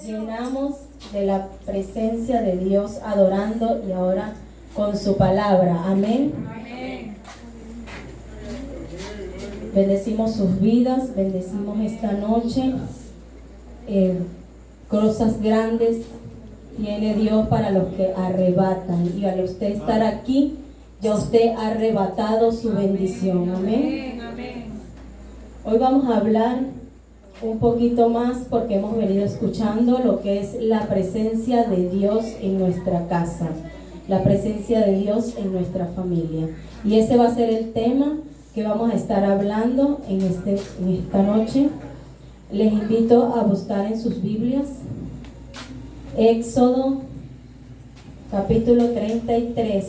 llenamos de la presencia de Dios adorando y ahora con su palabra. Amén. Amén. Bendecimos sus vidas, bendecimos esta noche. Cosas grandes tiene Dios para los que arrebatan. Y al usted estar aquí, ya usted ha arrebatado su bendición. Amén. Amén. Hoy vamos a hablar un poquito más porque hemos venido escuchando lo que es la presencia de Dios en nuestra casa, la presencia de Dios en nuestra familia. Y ese va a ser el tema que vamos a estar hablando en esta noche. Les invito a buscar en sus Biblias Éxodo capítulo 33,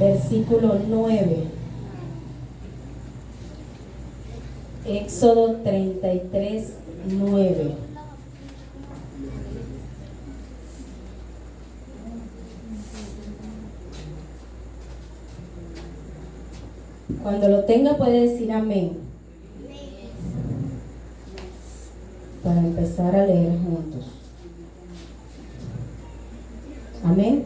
versículo 9. Éxodo 33, 9. Cuando lo tenga puede decir amén. Para empezar a leer juntos. Amén.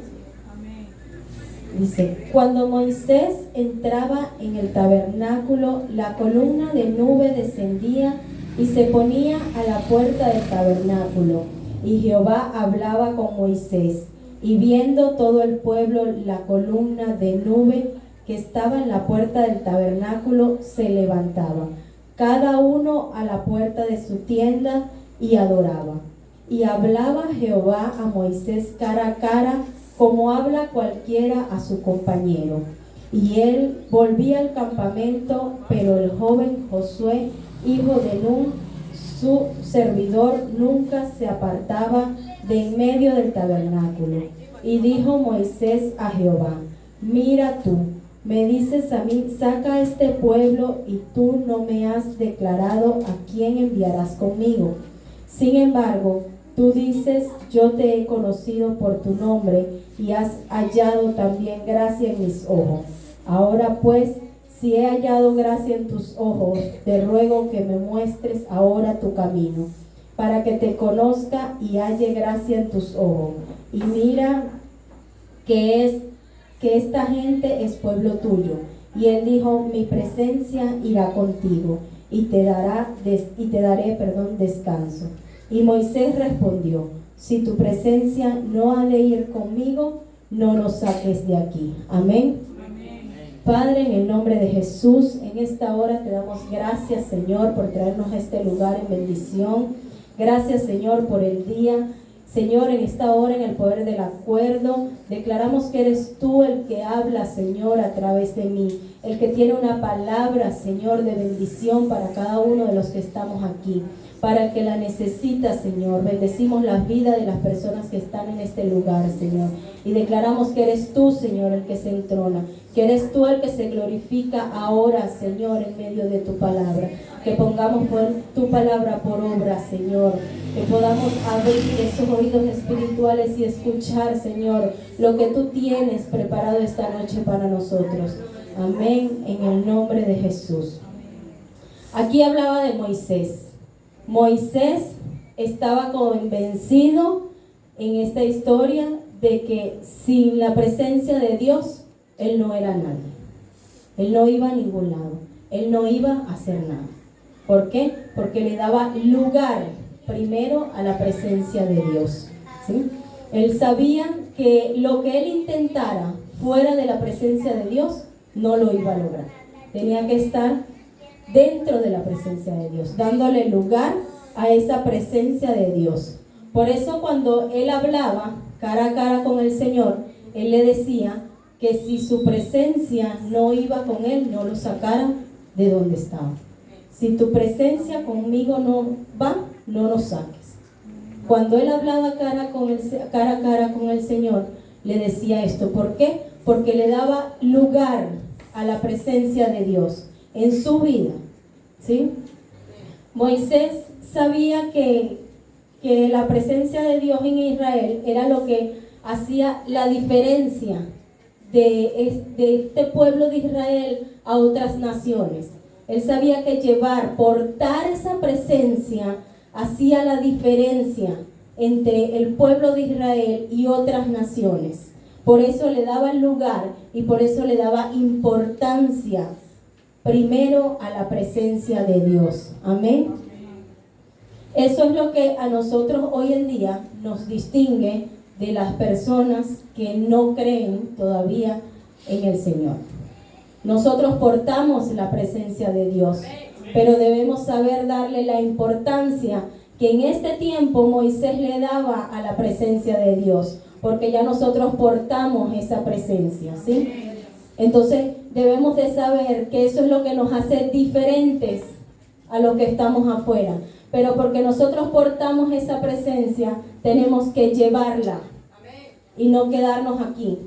Dice: cuando Moisés entraba en el tabernáculo, la columna de nube descendía y se ponía a la puerta del tabernáculo. Y Jehová hablaba con Moisés, y viendo todo el pueblo la columna de nube que estaba en la puerta del tabernáculo, se levantaba, cada uno a la puerta de su tienda, y adoraba. Y hablaba Jehová a Moisés cara a cara, como habla cualquiera a su compañero. Y él volvía al campamento, pero el joven Josué, hijo de Nun, su servidor, nunca se apartaba de en medio del tabernáculo. Y dijo Moisés a Jehová: mira tú, me dices a mí, saca a este pueblo, y tú no me has declarado a quién enviarás conmigo. Sin embargo, tú dices: yo te he conocido por tu nombre, y has hallado también gracia en mis ojos. Ahora pues, si he hallado gracia en tus ojos, te ruego que me muestres ahora tu camino, para que te conozca y halle gracia en tus ojos. Y mira que esta gente es pueblo tuyo. Y él dijo: mi presencia irá contigo, y te daré descanso. Y Moisés respondió: si tu presencia no ha de ir conmigo, no nos saques de aquí. Amén. Amén. Padre, en el nombre de Jesús, en esta hora te damos gracias, Señor, por traernos a este lugar en bendición. Gracias, Señor, por el día. Señor, en esta hora, en el poder del acuerdo, declaramos que eres tú el que habla, Señor, a través de mí, el que tiene una palabra, Señor, de bendición para cada uno de los que estamos aquí, para el que la necesita, Señor. Bendecimos las vidas de las personas que están en este lugar, Señor, y declaramos que eres tú, Señor, el que se entrona, que eres tú el que se glorifica ahora, Señor, en medio de tu palabra. Que pongamos tu palabra por obra, Señor, que podamos abrir esos oídos espirituales y escuchar, Señor, lo que tú tienes preparado esta noche para nosotros. Amén, en el nombre de Jesús. Aquí hablaba de Moisés. Moisés estaba convencido en esta historia de que sin la presencia de Dios, él no era nadie. Él no iba a ningún lado. Él no iba a hacer nada. ¿Por qué? Porque le daba lugar primero a la presencia de Dios, ¿sí? Él sabía que lo que él intentara fuera de la presencia de Dios no lo iba a lograr. Tenía que estar dentro de la presencia de Dios, dándole lugar a esa presencia de Dios. Por eso cuando él hablaba cara a cara con el Señor, él le decía que si su presencia no iba con él, no lo sacara de donde estaba. Si tu presencia conmigo no va, no lo saques. Cuando él hablaba cara a cara con el Señor, le decía esto. ¿Por qué? Porque le daba lugar a la presencia de Dios en su vida, ¿sí? Moisés sabía que la presencia de Dios en Israel era lo que hacía la diferencia de este pueblo de Israel a otras naciones. Él sabía que portar esa presencia hacía la diferencia entre el pueblo de Israel y otras naciones. Por eso le daba el lugar y por eso le daba importancia primero a la presencia de Dios. Amén. Eso es lo que a nosotros hoy en día nos distingue de las personas que no creen todavía en el Señor. Nosotros portamos la presencia de Dios, pero debemos saber darle la importancia que en este tiempo Moisés le daba a la presencia de Dios, porque ya nosotros portamos esa presencia, ¿sí? Entonces debemos de saber que eso es lo que nos hace diferentes a los que estamos afuera. Pero porque nosotros portamos esa presencia, tenemos que llevarla y no quedarnos aquí.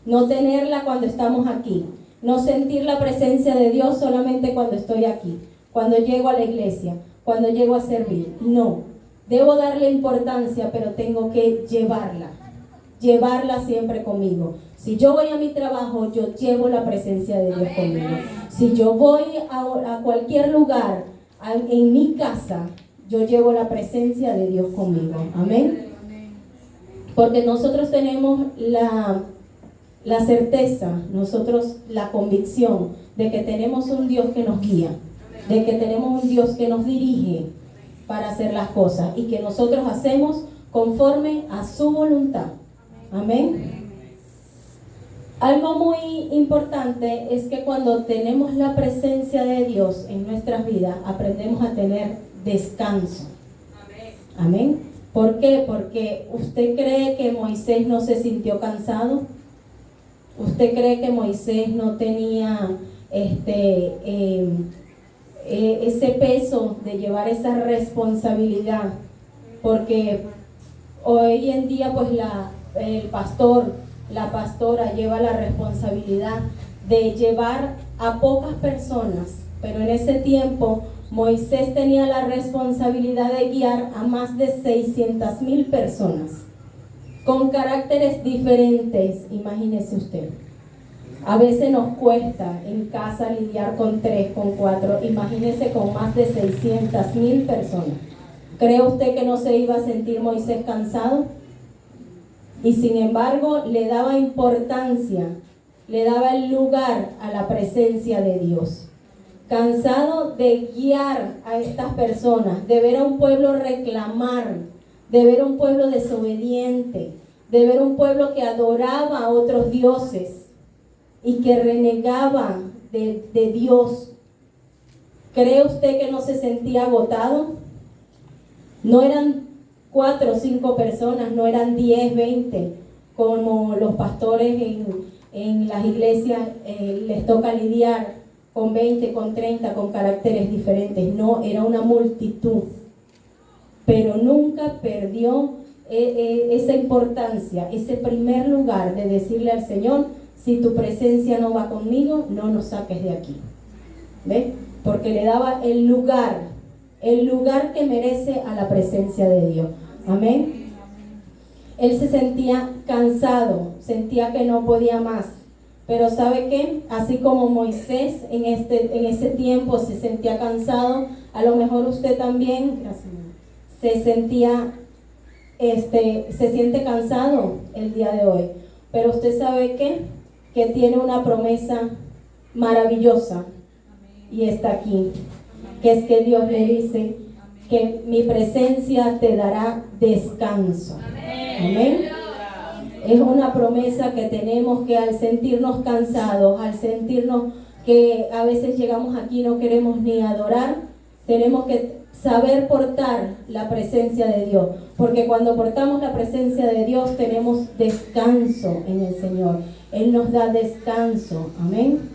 No tenerla cuando estamos aquí. No sentir la presencia de Dios solamente cuando estoy aquí, cuando llego a la iglesia, cuando llego a servir. No, debo darle importancia, pero tengo que llevarla siempre conmigo. Si yo voy a mi trabajo, yo llevo la presencia de Dios conmigo. Si yo voy a cualquier lugar, en mi casa, yo llevo la presencia de Dios conmigo. Amén. Porque nosotros tenemos la certeza, nosotros la convicción de que tenemos un Dios que nos guía, de que tenemos un Dios que nos dirige para hacer las cosas y que nosotros hacemos conforme a su voluntad. Amén. Algo muy importante es que cuando tenemos la presencia de Dios en nuestras vidas, aprendemos a tener descanso. Amén. ¿Por qué? Porque ¿usted cree que Moisés no se sintió cansado? ¿Usted cree que Moisés no tenía ese peso de llevar esa responsabilidad? Porque hoy en día pues el pastor, la pastora lleva la responsabilidad de llevar a pocas personas, pero en ese tiempo Moisés tenía la responsabilidad de guiar a más de 600,000 personas con caracteres diferentes. Imagínese usted. A veces nos cuesta en casa lidiar con 3, con 4. Imagínese con más de 600,000 personas. ¿Cree usted que no se iba a sentir Moisés cansado? Y sin embargo le daba importancia, le daba el lugar a la presencia de Dios. Cansado de guiar a estas personas, de ver a un pueblo reclamar, de ver a un pueblo desobediente, de ver a un pueblo que adoraba a otros dioses y que renegaba de Dios. ¿Cree usted que no se sentía agotado? No eran 4 o 5 personas, no eran 10, 20, como los pastores en las iglesias les toca lidiar con 20, con 30, con caracteres diferentes. No, era una multitud, pero nunca perdió esa importancia, ese primer lugar de decirle al Señor: si tu presencia no va conmigo, no nos saques de aquí. ¿Ve? Porque le daba el lugar que merece a la presencia de Dios. Amén. Él se sentía cansado, sentía que no podía más. Pero ¿sabe qué? Así como Moisés en ese tiempo se sentía cansado, a lo mejor usted también se siente cansado el día de hoy. Pero usted sabe qué? Que tiene una promesa maravillosa y está aquí, que es que Dios le dice que mi presencia te dará descanso. Amén. Es una promesa que tenemos, que al sentirnos cansados, al sentirnos que a veces llegamos aquí y no queremos ni adorar, tenemos que saber portar la presencia de Dios, porque cuando portamos la presencia de Dios tenemos descanso en el Señor. Él nos da descanso. Amén.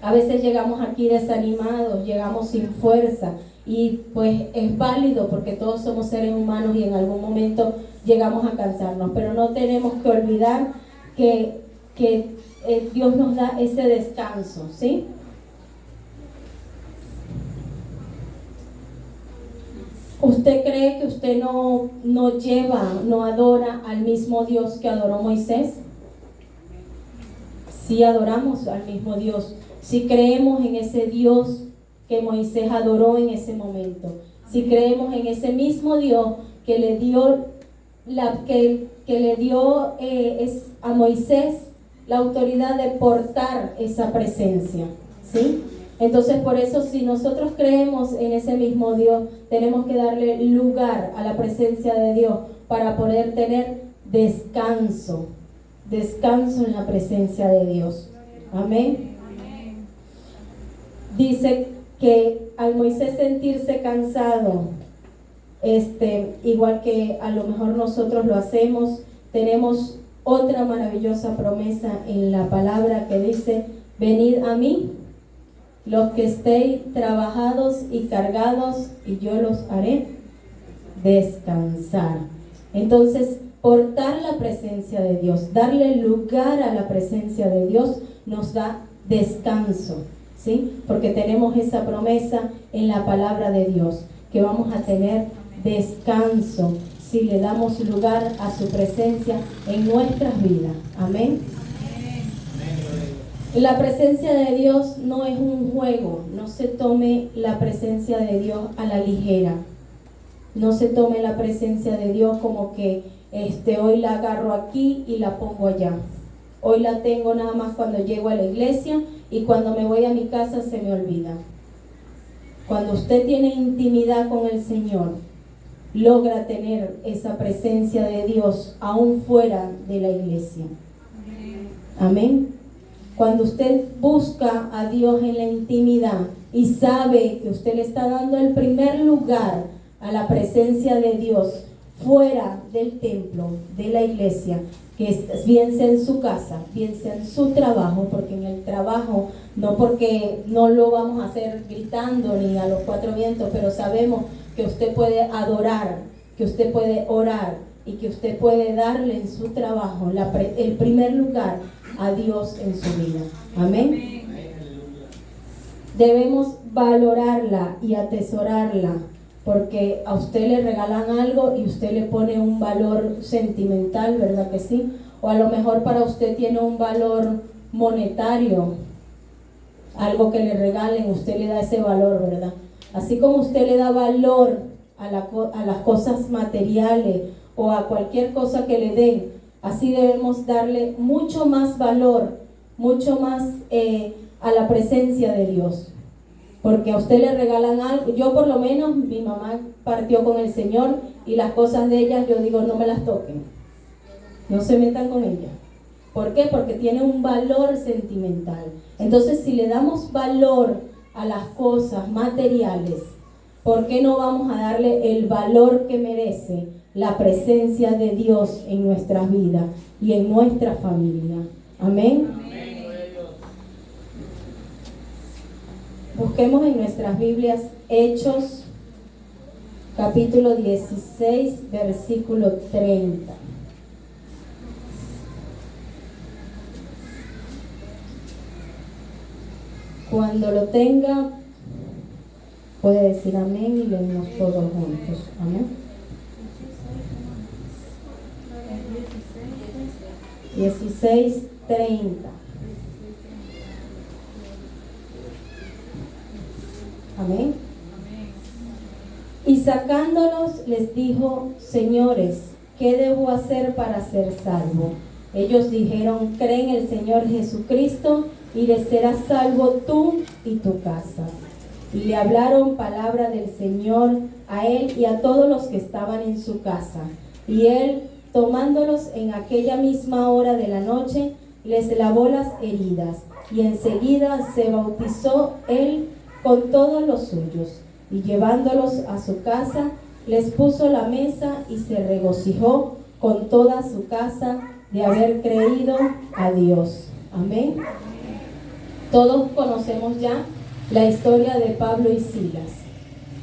A veces llegamos aquí desanimados, llegamos sin fuerza, y pues es válido porque todos somos seres humanos y en algún momento llegamos a cansarnos, pero no tenemos que olvidar que Dios nos da ese descanso, ¿sí? ¿Usted cree que usted no adora al mismo Dios que adoró Moisés? Sí adoramos al mismo Dios, sí creemos en ese Dios que Moisés adoró en ese momento. Si creemos en ese mismo Dios que le dio a Moisés la autoridad de portar esa presencia, ¿sí? Entonces, por eso, si nosotros creemos en ese mismo Dios, tenemos que darle lugar a la presencia de Dios para poder tener descanso en la presencia de Dios. Amén. Dice que al Moisés sentirse cansado, igual que a lo mejor nosotros lo hacemos, tenemos otra maravillosa promesa en la palabra que dice: venid a mí, los que estéis trabajados y cargados, y yo los haré descansar. Entonces, portar la presencia de Dios, darle lugar a la presencia de Dios, nos da descanso, ¿sí? Porque tenemos esa promesa en la palabra de Dios, que vamos a tener descanso si le damos lugar a su presencia en nuestras vidas. Amén. La presencia de Dios no es un juego. No se tome la presencia de Dios a la ligera. No se tome la presencia de Dios como que hoy la agarro aquí y la pongo allá. Hoy la tengo nada más cuando llego a la iglesia, y cuando me voy a mi casa se me olvida. Cuando usted tiene intimidad con el Señor, logra tener esa presencia de Dios aún fuera de la iglesia. Amén. Cuando usted busca a Dios en la intimidad y sabe que usted le está dando el primer lugar a la presencia de Dios fuera del templo, de la iglesia, que es, bien sea en su casa, bien sea en su trabajo, porque en el trabajo, no porque no lo vamos a hacer gritando ni a los cuatro vientos, pero sabemos que usted puede adorar, que usted puede orar y que usted puede darle en su trabajo el primer lugar a Dios en su vida. Amén. Debemos valorarla y atesorarla, porque a usted le regalan algo y usted le pone un valor sentimental, ¿verdad que sí? O a lo mejor para usted tiene un valor monetario, algo que le regalen, usted le da ese valor, ¿verdad? Así como usted le da valor a las cosas materiales o a cualquier cosa que le den, así debemos darle mucho más valor, mucho más a la presencia de Dios. Porque a usted le regalan algo. Yo por lo menos, mi mamá partió con el Señor y las cosas de ella, yo digo, no me las toquen, no se metan con ella. ¿Por qué? Porque tiene un valor sentimental. Entonces, si le damos valor a las cosas materiales, ¿por qué no vamos a darle el valor que merece la presencia de Dios en nuestras vidas y en nuestra familia? Amén. Busquemos en nuestras Biblias Hechos, capítulo 16, versículo 30. Cuando lo tenga, puede decir amén y leemos todos juntos. Amén. 16:30. Amén. Y sacándolos les dijo: señores, ¿qué debo hacer para ser salvo? Ellos dijeron: cree en el Señor Jesucristo y le serás salvo tú y tu casa. Y le hablaron palabra del Señor a él y a todos los que estaban en su casa. Y él, tomándolos en aquella misma hora de la noche, les lavó las heridas, y enseguida se bautizó él con todos los suyos, y llevándolos a su casa, les puso la mesa y se regocijó con toda su casa de haber creído a Dios. Amén. Todos conocemos ya la historia de Pablo y Silas.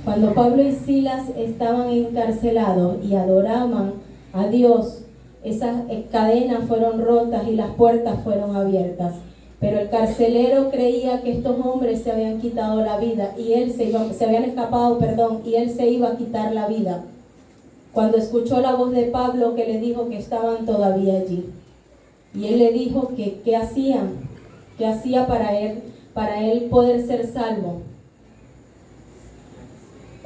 Cuando Pablo y Silas estaban encarcelados y adoraban a Dios, esas cadenas fueron rotas y las puertas fueron abiertas. Pero el carcelero creía que estos hombres se habían quitado la vida y se habían escapado, y él se iba a quitar la vida. Cuando escuchó la voz de Pablo que le dijo que estaban todavía allí. Y él le dijo que qué hacía para él poder ser salvo.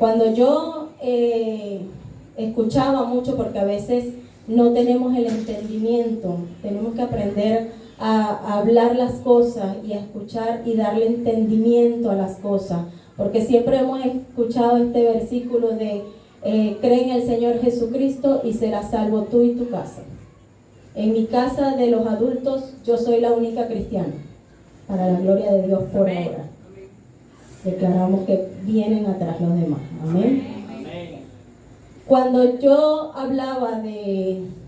Cuando yo escuchaba mucho, porque a veces no tenemos el entendimiento, tenemos que aprender a hablar las cosas y a escuchar y darle entendimiento a las cosas, porque siempre hemos escuchado este versículo de cree en el Señor Jesucristo y serás salvo tú y tu casa. En mi casa de los adultos yo soy la única cristiana, para la gloria de Dios por ahora. Declaramos que vienen atrás los demás. Amén. Cuando yo hablaba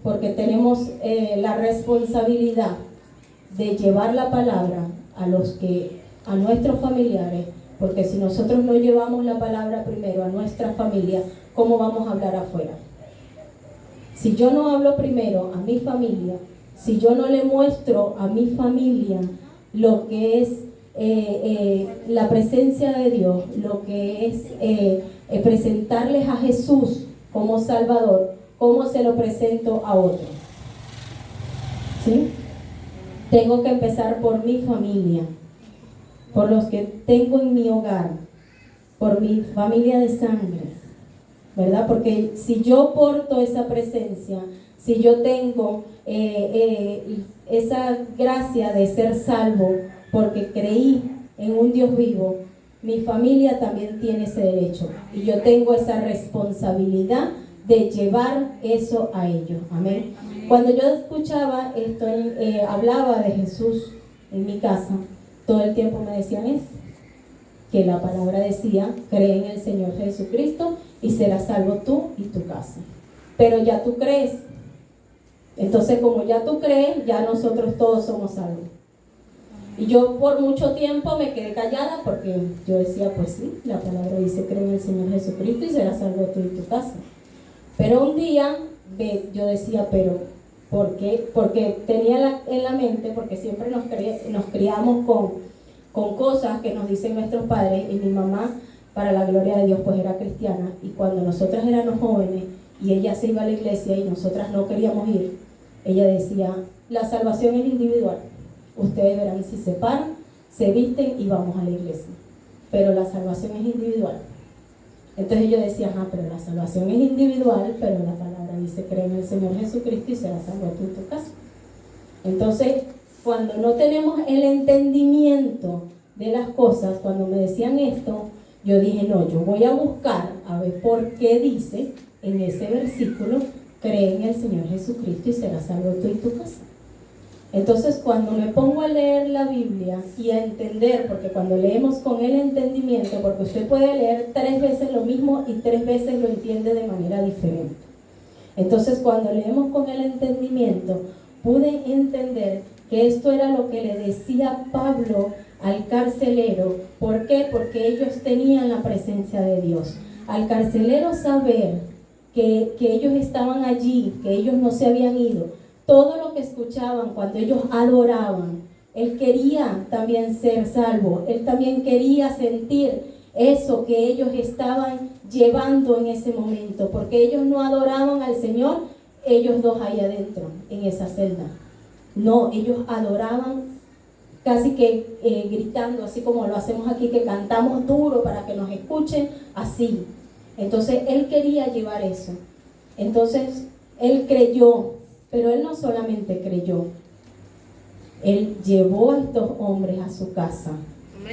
porque tenemos la responsabilidad de llevar la palabra a nuestros familiares, porque si nosotros no llevamos la palabra primero a nuestra familia, ¿cómo vamos a hablar afuera? Si yo no hablo primero a mi familia, si yo no le muestro a mi familia lo que es la presencia de Dios, lo que es presentarles a Jesús como Salvador, ¿cómo se lo presento a otros? ¿Sí? Tengo que empezar por mi familia, por los que tengo en mi hogar, por mi familia de sangre, ¿verdad? Porque si yo porto esa presencia, si yo tengo esa gracia de ser salvo, porque creí en un Dios vivo, mi familia también tiene ese derecho. Y yo tengo esa responsabilidad de llevar eso a ellos. Amén. Cuando yo escuchaba esto, hablaba de Jesús en mi casa, todo el tiempo me decían eso, que la palabra decía, cree en el Señor Jesucristo y serás salvo tú y tu casa. Pero ya tú crees. Entonces, como ya tú crees, ya nosotros todos somos salvos. Y yo por mucho tiempo me quedé callada porque yo decía, pues sí, la palabra dice, cree en el Señor Jesucristo y serás salvo tú y tu casa. Pero un día yo decía, pero ¿por qué? Porque tenía en la mente, porque siempre nos criamos con cosas que nos dicen nuestros padres, y mi mamá, para la gloria de Dios, pues era cristiana, y cuando nosotras éramos jóvenes y ella se iba a la iglesia y nosotras no queríamos ir, ella decía, la salvación es individual. Ustedes verán si se paran, se visten y vamos a la iglesia. Pero la salvación es individual. Entonces yo decía, pero la salvación es individual, pero la palabra dice, cree en el Señor Jesucristo y serás salvo tú en tu casa. Entonces, cuando no tenemos el entendimiento de las cosas, cuando me decían esto, yo dije, no, yo voy a buscar a ver por qué dice en ese versículo, cree en el Señor Jesucristo y serás salvo tú y tu casa. Entonces, cuando me pongo a leer la Biblia y a entender, porque cuando leemos con el entendimiento, porque usted puede leer 3 veces lo mismo y 3 veces lo entiende de manera diferente. Entonces, cuando leemos con el entendimiento, pude entender que esto era lo que le decía Pablo al carcelero. ¿Por qué? Porque ellos tenían la presencia de Dios. Al carcelero saber que ellos estaban allí, que ellos no se habían ido, todo lo que escuchaban cuando ellos adoraban, él quería también ser salvo, él también quería sentir eso que ellos estaban llevando en ese momento, porque ellos no adoraban al Señor, ellos dos ahí adentro, en esa celda. No, ellos adoraban casi que gritando, así como lo hacemos aquí, que cantamos duro para que nos escuchen, así. Entonces, él quería llevar eso. Entonces, él creyó. Pero él no solamente creyó, él llevó a estos hombres a su casa.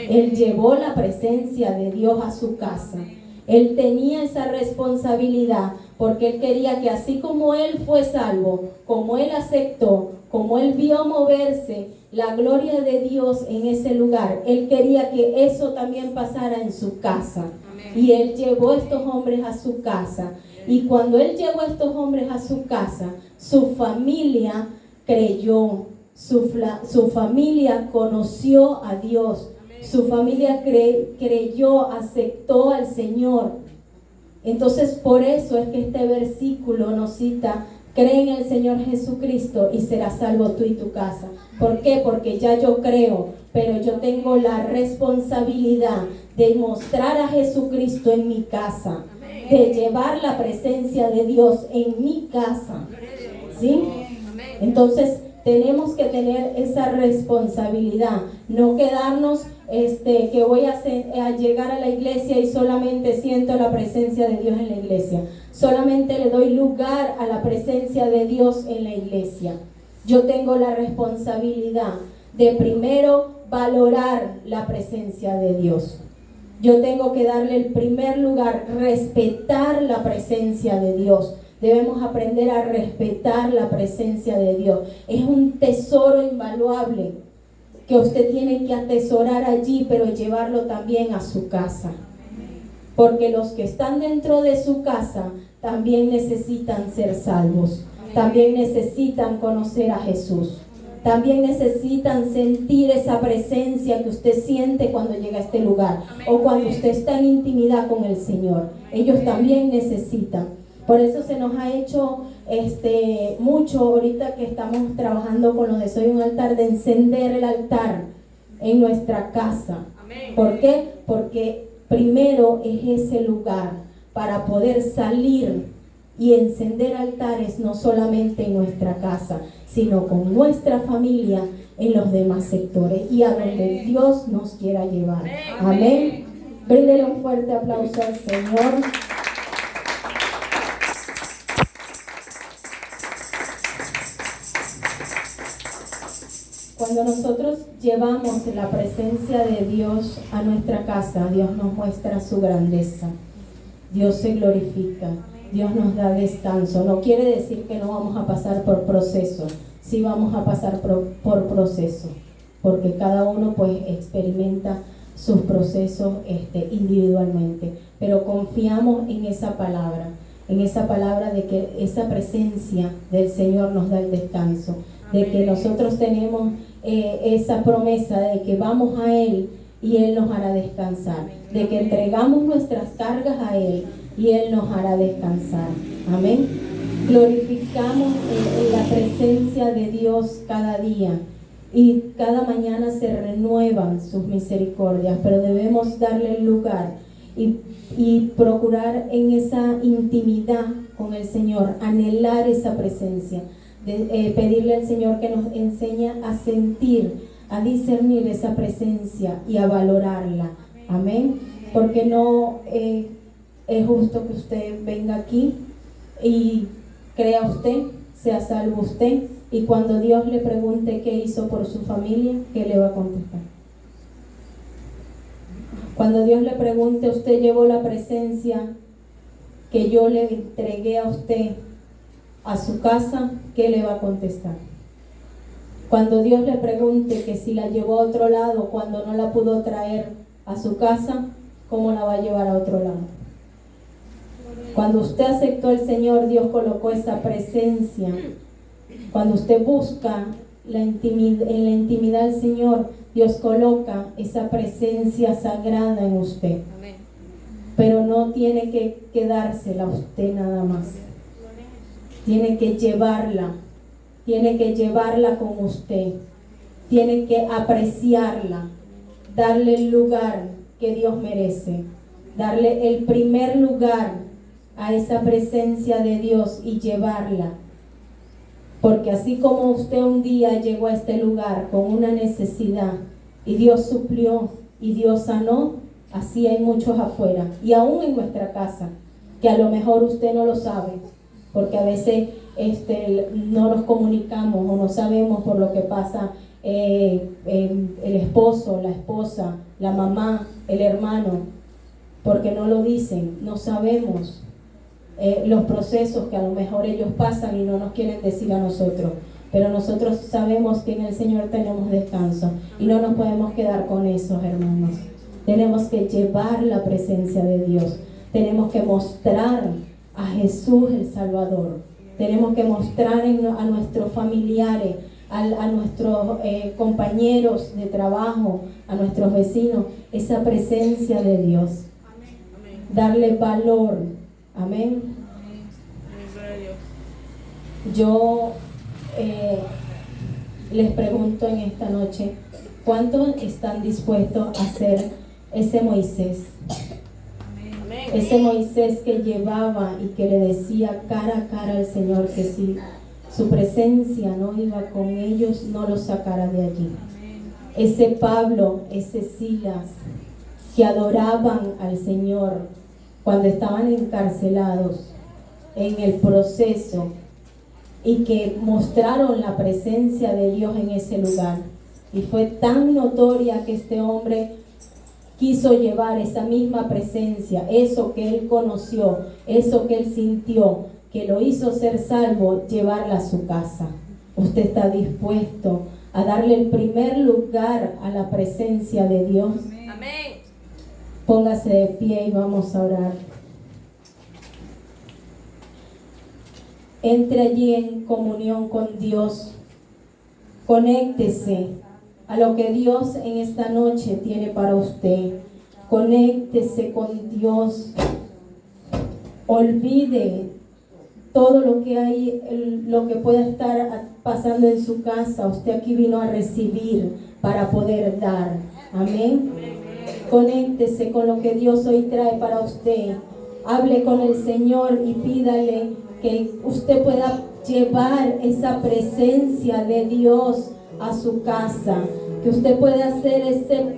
Él llevó la presencia de Dios a su casa. Él tenía esa responsabilidad porque él quería que así como él fue salvo, como él aceptó, como él vio moverse la gloria de Dios en ese lugar, él quería que eso también pasara en su casa. Y él llevó a estos hombres a su casa. Y cuando él llevó a estos hombres a su casa, su familia creyó, su familia conoció a Dios, su familia creyó, aceptó al Señor. Entonces, por eso es que este versículo nos cita, cree en el Señor Jesucristo y serás salvo tú y tu casa. ¿Por qué? Porque ya yo creo, pero yo tengo la responsabilidad de mostrar a Jesucristo en mi casa, de llevar la presencia de Dios en mi casa. ¿Sí? Entonces tenemos que tener esa responsabilidad, no quedarnos que voy a llegar a la iglesia y solamente siento la presencia de Dios en la iglesia. Solamente le doy lugar a la presencia de Dios en la iglesia. Yo tengo la responsabilidad de primero valorar la presencia de Dios. Yo tengo que darle el primer lugar, respetar la presencia de Dios. Debemos aprender a respetar la presencia de Dios. Es un tesoro invaluable que usted tiene que atesorar allí, pero llevarlo también a su casa. Porque los que están dentro de su casa también necesitan ser salvos. También necesitan conocer a Jesús. También necesitan sentir esa presencia que usted siente cuando llega a este lugar. O cuando usted está en intimidad con el Señor. Ellos también necesitan. Por eso se nos ha hecho mucho ahorita que estamos trabajando con lo de Soy un Altar, de encender el altar en nuestra casa. ¿Por qué? Porque primero es ese lugar para poder salir y encender altares no solamente en nuestra casa, sino con nuestra familia en los demás sectores y a donde Dios nos quiera llevar. Amén. Bríndele un fuerte aplauso al Señor. Cuando nosotros llevamos la presencia de Dios a nuestra casa, Dios nos muestra su grandeza. Dios se glorifica. Dios nos da descanso. No quiere decir que no vamos a pasar por proceso. Sí vamos a pasar por proceso. Porque cada uno pues experimenta sus procesos individualmente. Pero confiamos en esa palabra. En esa palabra de que esa presencia del Señor nos da el descanso. De que nosotros tenemos esa promesa de que vamos a Él y Él nos hará descansar, de que entregamos nuestras cargas a Él y Él nos hará descansar. Amén. Glorificamos la presencia de Dios cada día y cada mañana se renuevan sus misericordias, pero debemos darle el lugar y procurar en esa intimidad con el Señor, anhelar esa presencia. Pedirle al Señor que nos enseñe a sentir, a discernir esa presencia y a valorarla. Amén. Porque no es justo que usted venga aquí y crea usted, sea salvo usted, y cuando Dios le pregunte qué hizo por su familia, ¿qué le va a contestar? Cuando Dios le pregunte, usted llevó la presencia que yo le entregué a usted a su casa, ¿qué le va a contestar? Cuando Dios le pregunte que si la llevó a otro lado cuando no la pudo traer a su casa, ¿cómo la va a llevar a otro lado? Cuando usted aceptó al Señor, Dios colocó esa presencia. Cuando usted busca en la intimidad del Señor, Dios coloca esa presencia sagrada en usted. Pero no tiene que quedársela a usted nada más. Tiene que llevarla con usted, tiene que apreciarla, darle el lugar que Dios merece, darle el primer lugar a esa presencia de Dios y llevarla, porque así como usted un día llegó a este lugar con una necesidad y Dios suplió y Dios sanó, así hay muchos afuera y aún en nuestra casa, que a lo mejor usted no lo sabe, porque a veces no nos comunicamos o no sabemos por lo que pasa el esposo, la esposa, la mamá, el hermano, porque no lo dicen, no sabemos los procesos que a lo mejor ellos pasan y no nos quieren decir a nosotros, pero nosotros sabemos que en el Señor tenemos descanso y no nos podemos quedar con eso, hermanos. Tenemos que llevar la presencia de Dios, tenemos que mostrar a Jesús el Salvador. Tenemos que mostrar a nuestros familiares, a nuestros compañeros de trabajo, a nuestros vecinos, esa presencia de Dios. Darle valor. Amén. Yo les pregunto en esta noche, ¿cuántos están dispuestos a ser ese Moisés? Ese Moisés que llevaba y que le decía cara a cara al Señor que si su presencia no iba con ellos, no los sacara de allí. ese Pablo, ese Silas, que adoraban al Señor cuando estaban encarcelados en el proceso y que mostraron la presencia de Dios en ese lugar. Y fue tan notoria que este hombre quiso llevar esa misma presencia, eso que él conoció, eso que él sintió, que lo hizo ser salvo, llevarla a su casa. ¿Usted está dispuesto a darle el primer lugar a la presencia de Dios? Amén. Póngase de pie y vamos a orar. Entre allí en comunión con Dios. Conéctese a lo que Dios en esta noche tiene para usted. Conéctese con Dios. Olvide todo lo que hay, lo que pueda estar pasando en su casa. Usted aquí vino a recibir para poder dar. Amén. Conéctese con lo que Dios hoy trae para usted. Hable con el Señor y pídale que usted pueda llevar esa presencia de Dios a su casa, que usted pueda ser ese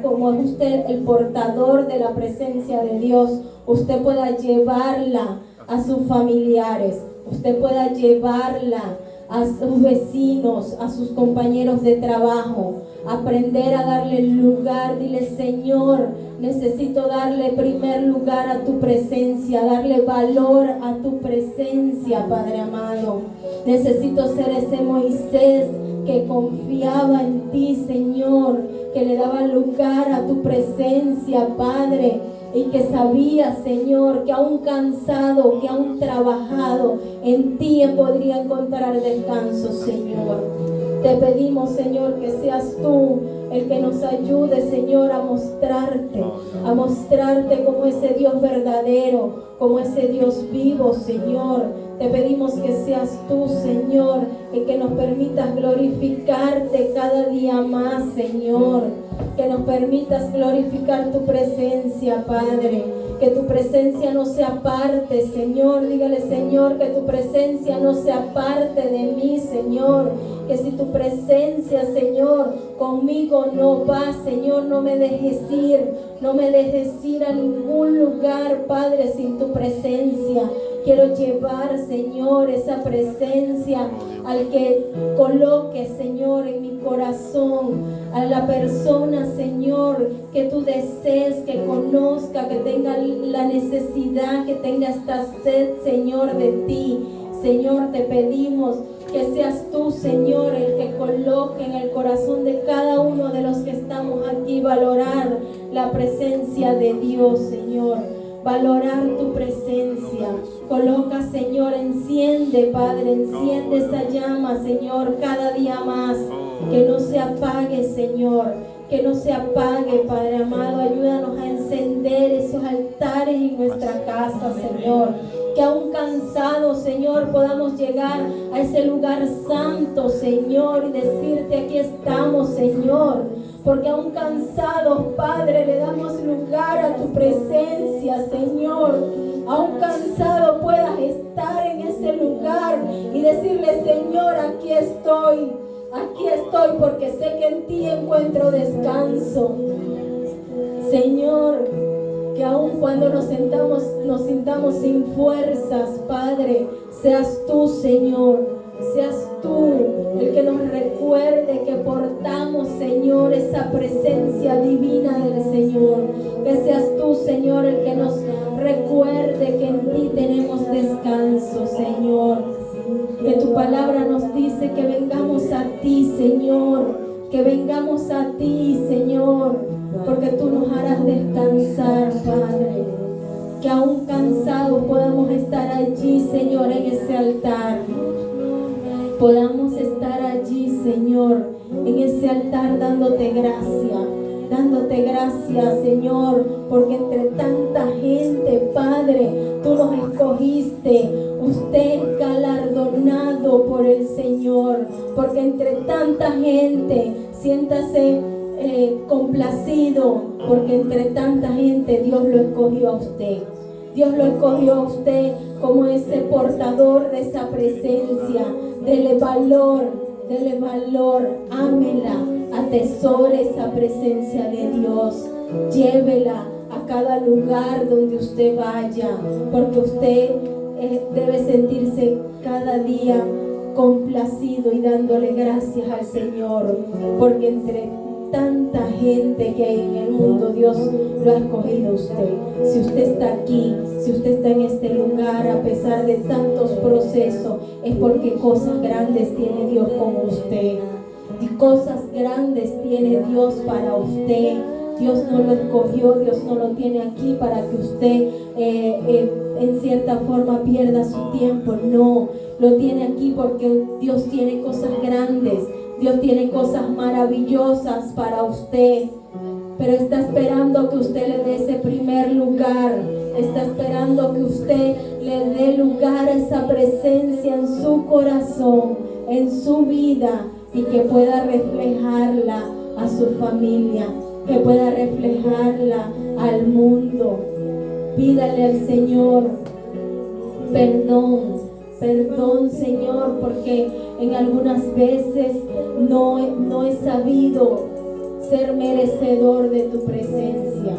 como usted el portador de la presencia de Dios, usted pueda llevarla a sus familiares, usted pueda llevarla a sus vecinos, a sus compañeros de trabajo, aprender a darle lugar. Dile: Señor, necesito darle primer lugar a tu presencia, darle valor a tu presencia, Padre amado. Necesito ser ese Moisés que confiaba en ti, Señor, que le daba lugar a tu presencia, Padre, y que sabía, Señor, que aún cansado, que aún trabajado, en ti podría encontrar descanso, Señor. Te pedimos, Señor, que seas tú el que nos ayude, Señor, a mostrarte como ese Dios verdadero, como ese Dios vivo, Señor. Te pedimos que seas tú, Señor, el que nos permitas glorificarte cada día más, Señor. Que nos permitas glorificar tu presencia, Padre. Que tu presencia no se aparte, Señor. Dígale: Señor, que tu presencia no se aparte de mí, Señor. Que si tu presencia, Señor, conmigo no va, Señor, no me dejes ir a ningún lugar, Padre, sin tu presencia. Quiero llevar, Señor, esa presencia al que coloque, Señor, en mi corazón, a la persona, Señor, que tú desees que conozca, que tenga la necesidad, que tenga esta sed, Señor, de ti. Señor, te pedimos que seas tú, Señor, el que coloque en el corazón de cada uno de los que estamos aquí valorar la presencia de Dios, Señor. Valorar tu presencia. Coloca, Señor, enciende, Padre, enciende esa llama, Señor, cada día más. Que no se apague, Señor. Que no se apague, Padre amado. Ayúdanos a encender esos altares en nuestra casa, Señor. Que aún cansados, Señor, podamos llegar a ese lugar santo, Señor, y decirte: aquí estamos, Señor. Porque aún cansados, Padre, le damos lugar a tu presencia, Señor. Aún cansado puedas estar en ese lugar y decirle: Señor, aquí estoy, porque sé que en ti encuentro descanso. Señor, que aun cuando nos sintamos sin fuerzas, Padre, seas tú, Señor. Seas tú el que nos recuerde que portamos, Señor, esa presencia divina del Señor. Que seas tú, Señor, el que nos recuerde que en ti tenemos descanso, Señor. Que tu palabra nos dice que vengamos a ti, Señor. Que vengamos a ti, Señor, porque tú nos harás descansar, Padre. Que aún cansados podamos estar allí, Señor, en ese altar. Podamos estar allí, Señor, en ese altar dándote gracias, Señor, porque entre tanta gente, Padre, tú nos escogiste. Usted es galardonado por el Señor, porque entre tanta gente, siéntase complacido, porque entre tanta gente Dios lo escogió a usted. Dios lo escogió a usted como ese portador de esa presencia. Dele valor, ámela, Atesore esa presencia de Dios. Llévela a cada lugar donde usted vaya, porque usted debe sentirse cada día complacido y dándole gracias al Señor, porque entre tanta gente que hay en el mundo, Dios lo ha escogido a usted. Si usted está aquí, si usted está en este lugar, a pesar de tantos procesos, es porque cosas grandes tiene Dios con usted. Y cosas grandes tiene Dios para usted. Dios no lo escogió, Dios no lo tiene aquí para que usted en cierta forma pierda su tiempo. No, lo tiene aquí porque Dios tiene cosas grandes. Dios tiene cosas maravillosas para usted, pero está esperando que usted le dé ese primer lugar. Está esperando que usted le dé lugar a esa presencia en su corazón, en su vida, y que pueda reflejarla a su familia, que pueda reflejarla al mundo. Pídale al Señor perdón. Perdón, Señor, porque en algunas veces no he sabido ser merecedor de tu presencia.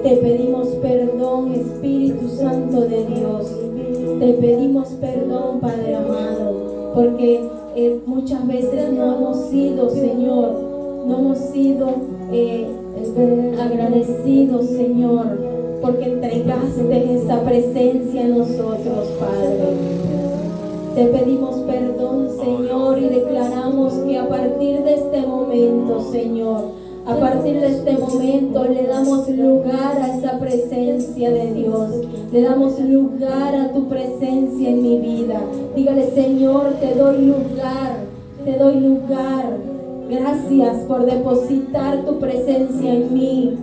Te pedimos perdón, Espíritu Santo de Dios. Te pedimos perdón, Padre amado, porque muchas veces no hemos sido, Señor, no hemos sido agradecidos, Señor, porque entregaste esa presencia a nosotros, Padre. Te pedimos perdón, Señor, y declaramos que a partir de este momento, Señor, a partir de este momento le damos lugar a esa presencia de Dios. Le damos lugar a tu presencia en mi vida. Dígale, Señor, te doy lugar, te doy lugar. Gracias por depositar tu presencia en mí.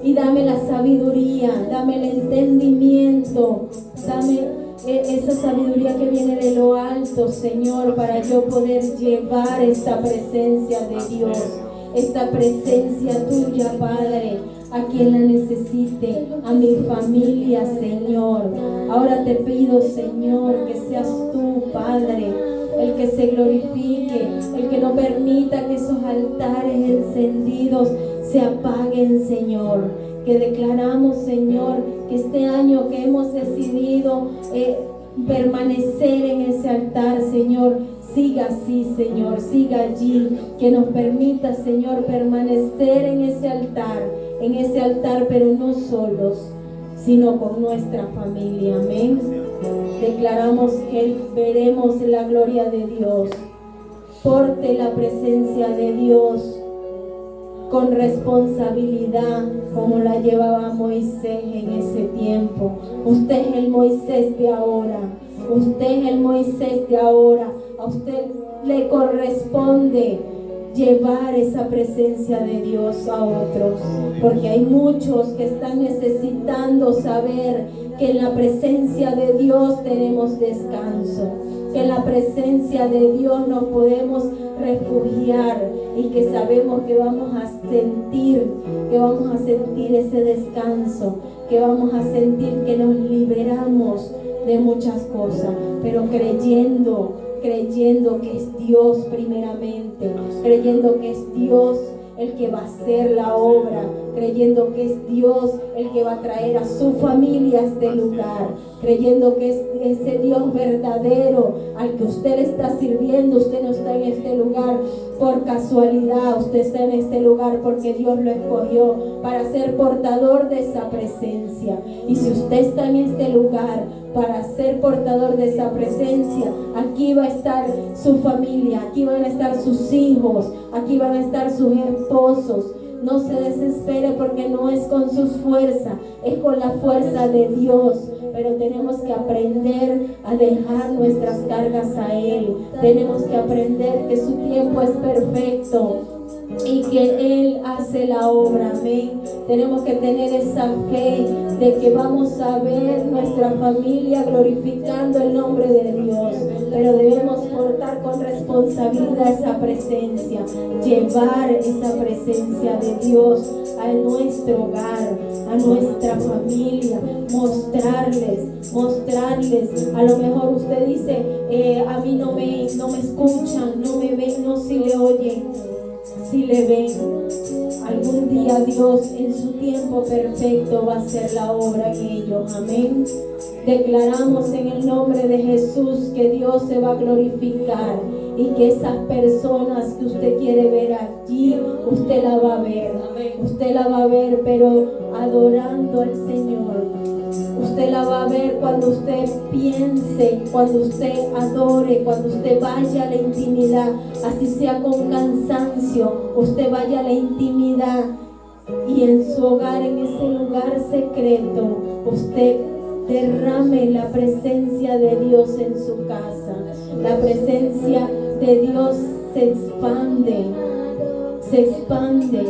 Y dame la sabiduría, dame el entendimiento, dame esa sabiduría que viene de lo alto, Señor, para yo poder llevar esta presencia de Dios, esta presencia tuya, Padre, a quien la necesite, a mi familia, Señor. Ahora te pido, Señor, que seas tú, Padre, el que se glorifique, el que no permita que esos altares encendidos se apaguen, Señor. Que declaramos, Señor, que este año que hemos decidido permanecer en ese altar, Señor, siga así, Señor, siga allí. Que nos permita, Señor, permanecer en ese altar, pero no solos, sino con nuestra familia. Amén. Declaramos que veremos la gloria de Dios. Porte la presencia de Dios con responsabilidad, como la llevaba Moisés en ese tiempo. Usted es el Moisés de ahora. Usted es el Moisés de ahora. A usted le corresponde llevar esa presencia de Dios a otros, porque hay muchos que están necesitando saber que en la presencia de Dios tenemos descanso, que en la presencia de Dios nos podemos refugiar y que sabemos que vamos a sentir ese descanso, que vamos a sentir que nos liberamos de muchas cosas, pero creyendo que es Dios primeramente, creyendo que es Dios el que va a hacer la obra, creyendo que es Dios el que va a traer a su familia a este lugar, creyendo que es ese Dios verdadero al que usted le está sirviendo. Usted no está en este lugar por casualidad, usted está en este lugar porque Dios lo escogió para ser portador de esa presencia. Y si usted está en este lugar para ser portador de esa presencia, aquí va a estar su familia, aquí van a estar sus hijos, aquí van a estar sus esposos. No se desespere, porque no es con sus fuerzas, es con la fuerza de Dios. Pero tenemos que aprender a dejar nuestras cargas a Él. Tenemos que aprender que su tiempo es perfecto y que Él hace la obra. Amén. Tenemos que tener esa fe de que vamos a ver nuestra familia glorificando el nombre de Dios, pero debemos portar con responsabilidad esa presencia, llevar esa presencia de Dios a nuestro hogar, a nuestra familia, mostrarles. A lo mejor usted dice, a mí no me escuchan, no me ven, no si le oyen. si le ven. Algún día Dios en su tiempo perfecto va a hacer la obra en ellos. Amén. Declaramos en el nombre de Jesús que Dios se va a glorificar y que esas personas que usted quiere ver allí, usted la va a ver. Usted la va a ver, pero adorando al Señor. Usted la va a ver cuando usted piense, cuando usted adore, cuando usted vaya a la intimidad, así sea con cansancio, usted vaya a la intimidad y en su hogar, en ese lugar secreto, usted derrame la presencia de Dios en su casa. La presencia de Dios se expande, se expande.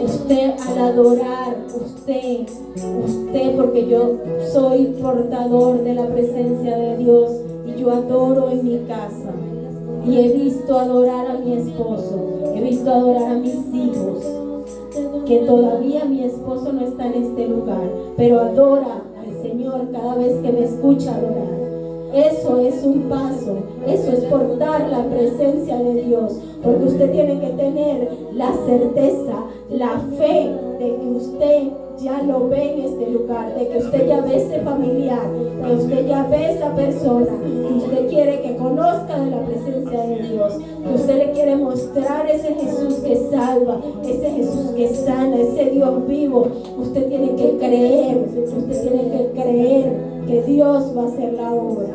Usted al adorar, usted, porque yo soy portador de la presencia de Dios y yo adoro en mi casa. Y he visto adorar a mi esposo, he visto adorar a mis hijos, que todavía mi esposo no está en este lugar, pero adora al Señor cada vez que me escucha adorar. Eso es un paso, eso es portar la presencia de Dios, porque usted tiene que tener la certeza, la fe de que usted ya lo ve en este lugar, de que usted ya ve ese familiar, que usted ya ve esa persona, que usted quiere que conozca de la presencia de Dios, que usted le quiere mostrar ese Jesús que salva, ese Jesús que sana, ese Dios vivo. Usted tiene que creer, que Dios va a hacer la obra.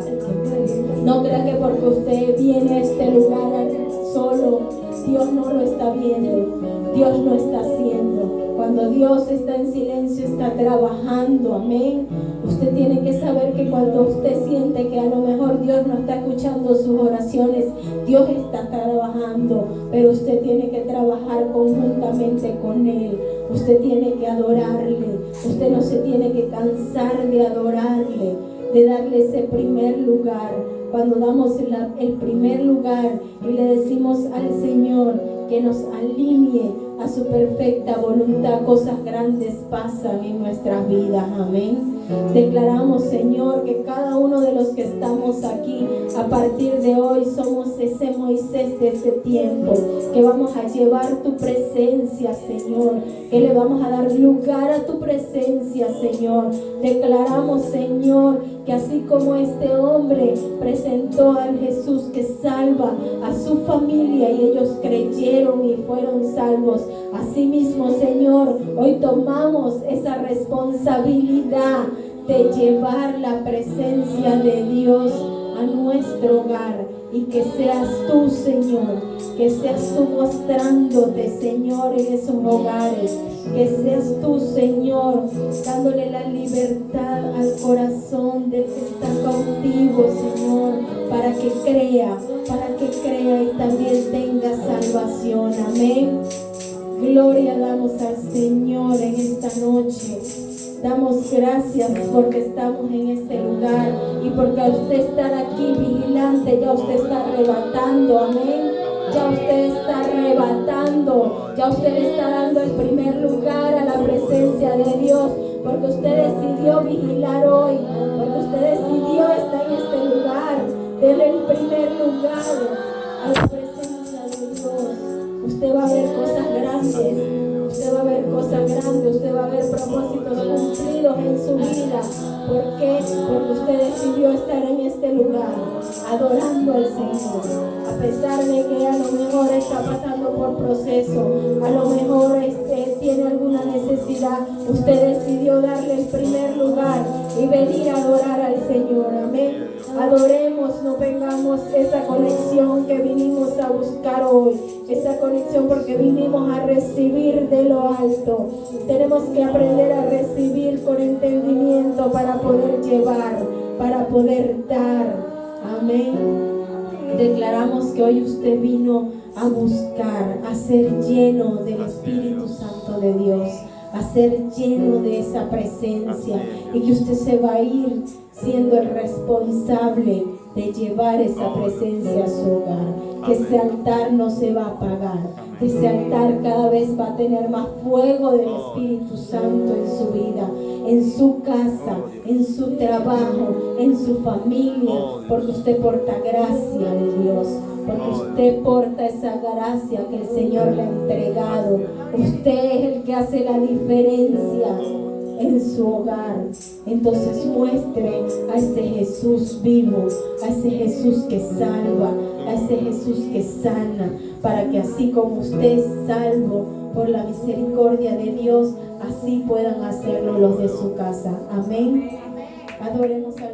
No crea que porque usted viene a este lugar solo, Dios no lo está viendo, Dios lo está haciendo. Cuando Dios está en silencio, está trabajando, amén. Usted tiene que saber que cuando usted siente que a lo mejor Dios no está escuchando sus oraciones, Dios está trabajando, pero usted tiene que trabajar conjuntamente con Él. Usted tiene que adorarle, usted no se tiene que cansar de adorarle, de darle ese primer lugar. Cuando damos el primer lugar y le decimos al Señor que nos alinee a su perfecta voluntad, cosas grandes pasan en nuestras vidas, amén. Declaramos, Señor, que cada uno de los que estamos aquí a partir de hoy somos ese Moisés de este tiempo, que vamos a llevar tu presencia, Señor, que le vamos a dar lugar a tu presencia, Señor. Declaramos, Señor, que así como este hombre presentó al Jesús que salva a su familia y ellos creyeron y fueron salvos, así mismo, Señor, hoy tomamos esa responsabilidad de llevar la presencia de Dios a nuestro hogar, y que seas tú, Señor, que seas tú mostrándote, Señor, en esos hogares, que seas tú, Señor, dándole la libertad al corazón del que está cautivo, Señor, para que crea y también tenga salvación, amén. Gloria damos al Señor en esta noche. Damos gracias porque estamos en este lugar y porque al usted estar aquí vigilante, ya usted está arrebatando, amén. Ya usted está arrebatando, ya usted le está dando el primer lugar a la presencia de Dios, porque usted decidió vigilar hoy, porque usted decidió estar en este lugar. Dele el primer lugar a la presencia de Dios. Usted va a ver cosas grandes. Usted va a ver cosas grandes, usted va a ver propósitos cumplidos en su vida. ¿Por qué? Porque usted decidió estar en este lugar, adorando al Señor. A pesar de que a lo mejor está pasando por proceso, a lo mejor tiene alguna necesidad, usted decidió darle el primer lugar y venir a adorar al Señor. Amén. Adoremos, no pengamos esa conexión que vinimos a buscar hoy, esa conexión porque vinimos a recibir de lo alto. Tenemos que aprender a recibir con entendimiento para poder llevar, para poder dar. Amén. Declaramos que hoy usted vino a buscar, a ser lleno del Espíritu Santo de Dios, a ser lleno de esa presencia, y que usted se va a ir siendo el responsable de llevar esa presencia a su hogar, que ese altar no se va a apagar, ese altar cada vez va a tener más fuego del Espíritu Santo en su vida, en su casa, en su trabajo, en su familia, porque usted porta gracia de Dios, porque usted porta esa gracia que el Señor le ha entregado. Usted es el que hace la diferencia en su hogar. Entonces muestre a ese Jesús vivo, a ese Jesús que salva, a ese Jesús que sana, para que así como usted es salvo por la misericordia de Dios, así puedan hacerlo los de su casa. Amén. Adoremos a